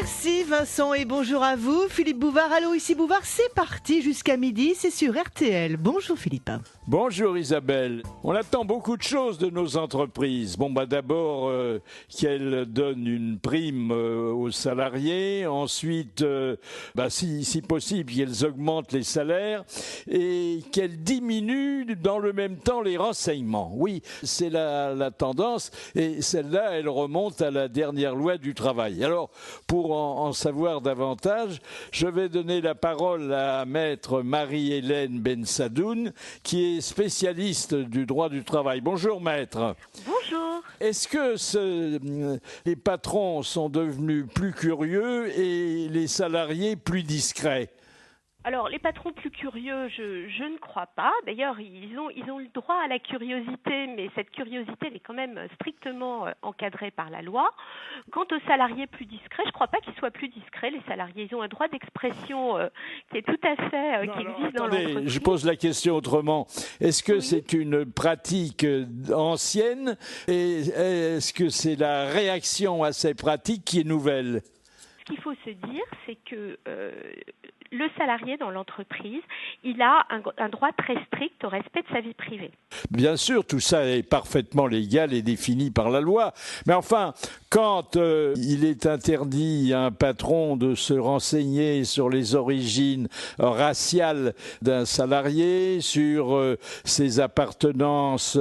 Merci Vincent et bonjour à vous. Philippe Bouvard, allô, ici Bouvard, c'est parti jusqu'à midi, c'est sur RTL. Bonjour Philippe. Bonjour Isabelle. On attend beaucoup de choses de nos entreprises. D'abord qu'elles donnent une prime aux salariés, ensuite si possible qu'elles augmentent les salaires et qu'elles diminuent dans le même temps les renseignements. Oui, c'est la tendance et celle-là, elle remonte à la dernière loi du travail. Alors, pour en savoir davantage, je vais donner la parole à maître Marie-Hélène Bensadoun, qui est spécialiste du droit du travail. Bonjour maître. Bonjour. Est-ce que les patrons sont devenus plus curieux et les salariés plus discrets ? Alors, les patrons plus curieux, je ne crois pas. D'ailleurs, ils ont le droit à la curiosité, mais cette curiosité, elle est quand même strictement encadrée par la loi. Quant aux salariés plus discrets, je ne crois pas qu'ils soient plus discrets. Les salariés, ils ont un droit d'expression qui est tout à fait qui existe dans l'entreprise. Je pose la question autrement. Est-ce que c'est une pratique ancienne et est-ce que c'est la réaction à ces pratiques qui est nouvelle ? Ce qu'il faut se dire, c'est que le salarié dans l'entreprise, il a un droit très strict au respect de sa vie privée. Bien sûr, tout ça est parfaitement légal et défini par la loi. Mais enfin, quand il est interdit à un patron de se renseigner sur les origines raciales d'un salarié, sur ses appartenances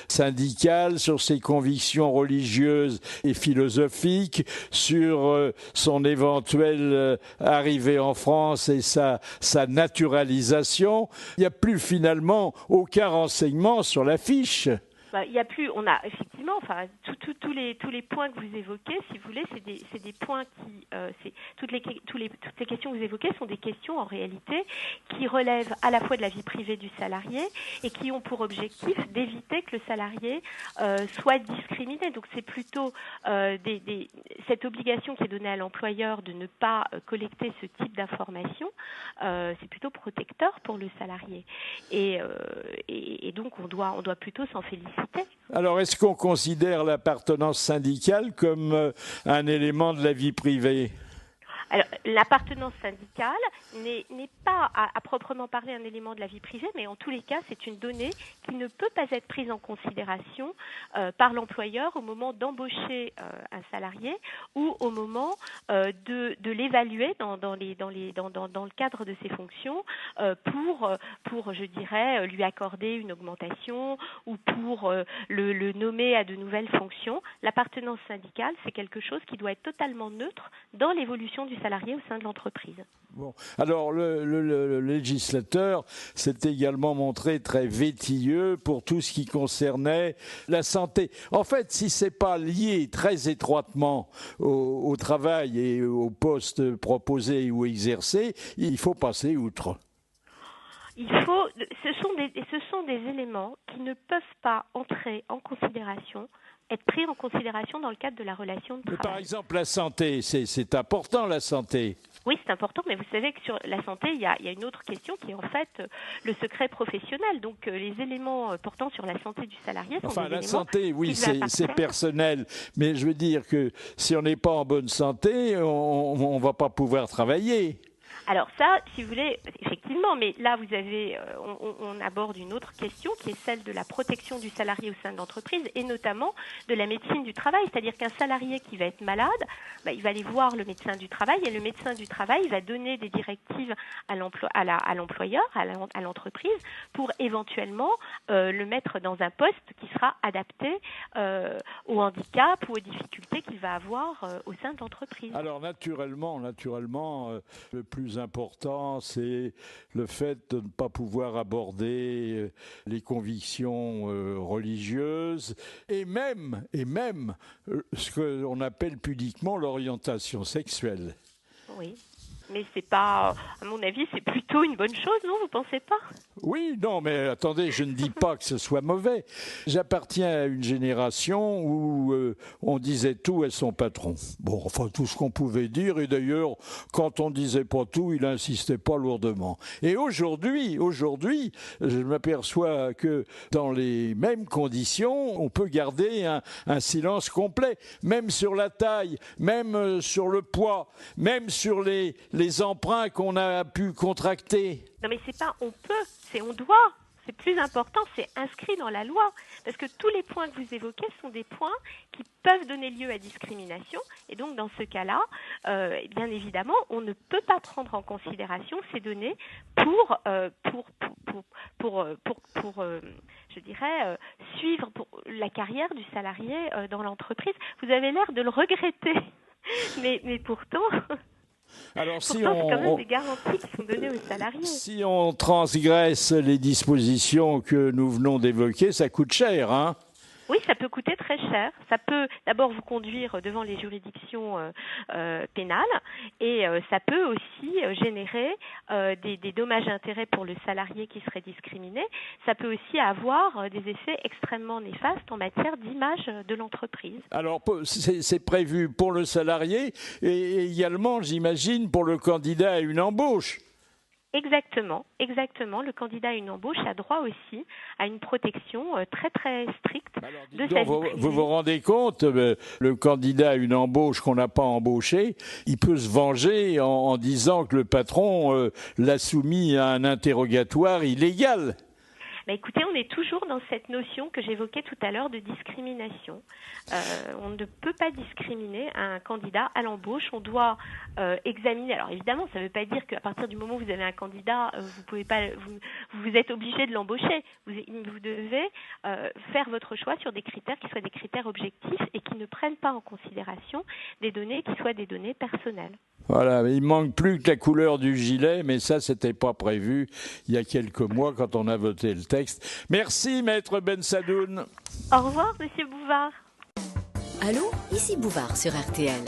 syndicales, sur ses convictions religieuses et philosophiques, sur son éventuelle arrivée en France et sa naturalisation, il n'y a plus finalement aucun renseignement sur la fiche. Il y a plus, on a effectivement, tous les points que vous évoquez, si vous voulez, c'est des points qui, toutes les questions que vous évoquez sont des questions en réalité qui relèvent à la fois de la vie privée du salarié et qui ont pour objectif d'éviter que le salarié soit discriminé. Donc c'est plutôt cette obligation qui est donnée à l'employeur de ne pas collecter ce type d'informations, c'est plutôt protecteur pour le salarié. Et donc on doit plutôt s'en féliciter. Alors, est-ce qu'on considère l'appartenance syndicale comme un élément de la vie privée ? Alors, l'appartenance syndicale n'est pas à proprement parler un élément de la vie privée, mais en tous les cas, c'est une donnée qui ne peut pas être prise en considération par l'employeur au moment d'embaucher un salarié ou au moment de l'évaluer dans le cadre de ses fonctions pour je dirais, lui accorder une augmentation ou pour le nommer à de nouvelles fonctions. L'appartenance syndicale, c'est quelque chose qui doit être totalement neutre dans l'évolution du salarié au sein de l'entreprise. Bon. Alors, le législateur s'est également montré très vétilleux pour tout ce qui concernait la santé. En fait, si c'est pas lié très étroitement au travail et au poste proposé ou exercé, il faut passer outre. Ce sont des éléments qui ne peuvent pas entrer en considération, être pris en considération dans le cadre de la relation de travail. Mais par exemple, la santé, c'est important, la santé. Oui, c'est important, mais vous savez que sur la santé, il y a une autre question qui est en fait le secret professionnel. Donc, les éléments portant sur la santé du salarié sont des éléments... Enfin, la santé, oui, c'est personnel. Mais je veux dire que si on n'est pas en bonne santé, on ne va pas pouvoir travailler. Alors ça, si vous voulez, effectivement, mais là vous avez, on aborde une autre question qui est celle de la protection du salarié au sein de l'entreprise et notamment de la médecine du travail, c'est-à-dire qu'un salarié qui va être malade, il va aller voir le médecin du travail et le médecin du travail va donner des directives à l'employeur, à l'entreprise pour éventuellement le mettre dans un poste qui sera adapté au handicap ou aux difficultés qu'il va avoir au sein de l'entreprise. Alors naturellement, le plus important, c'est le fait de ne pas pouvoir aborder les convictions religieuses et même ce qu'on appelle pudiquement l'orientation sexuelle. Oui. Mais c'est pas, à mon avis, c'est plutôt une bonne chose, non? Vous pensez pas? Oui, non, mais attendez, je ne dis pas que ce soit mauvais. J'appartiens à une génération où on disait tout à son patron. Bon, enfin, tout ce qu'on pouvait dire, et d'ailleurs, quand on disait pas tout, il insistait pas lourdement. Et aujourd'hui, je m'aperçois que dans les mêmes conditions, on peut garder un silence complet, même sur la taille, même sur le poids, même sur les emprunts qu'on a pu contracter. Non, mais c'est pas on peut, c'est on doit. C'est plus important, c'est inscrit dans la loi. Parce que tous les points que vous évoquez sont des points qui peuvent donner lieu à discrimination. Et donc, dans ce cas-là, bien évidemment, on ne peut pas prendre en considération ces données pour je dirais, suivre la carrière du salarié dans l'entreprise. Vous avez l'air de le regretter. Mais pourtant... Alors, c'est quand même des garanties qui sont données aux salariés. Si on transgresse les dispositions que nous venons d'évoquer, ça coûte cher, hein? Oui, ça peut coûter très cher. Ça peut d'abord vous conduire devant les juridictions pénales et ça peut aussi générer des dommages et intérêts pour le salarié qui serait discriminé. Ça peut aussi avoir des effets extrêmement néfastes en matière d'image de l'entreprise. Alors, c'est prévu pour le salarié et également, j'imagine, pour le candidat à une embauche. Exactement. Le candidat à une embauche a droit aussi à une protection très très stricte de sa vie privée. Vous vous rendez compte, le candidat à une embauche qu'on n'a pas embauché, il peut se venger en disant que le patron l'a soumis à un interrogatoire illégal. Bah écoutez, on est toujours dans cette notion que j'évoquais tout à l'heure de discrimination. On ne peut pas discriminer un candidat à l'embauche. On doit examiner. Alors évidemment, ça ne veut pas dire qu'à partir du moment où vous avez un candidat, vous pouvez pas, vous êtes obligé de l'embaucher. Vous devez faire votre choix sur des critères qui soient des critères objectifs et qui ne prennent pas en considération des données qui soient des données personnelles. Voilà, il manque plus que la couleur du gilet, mais ça, c'était pas prévu il y a quelques mois quand on a voté le texte. Merci, Maître Bensadoun. Au revoir, Monsieur Bouvard. Allô, ici Bouvard sur RTL.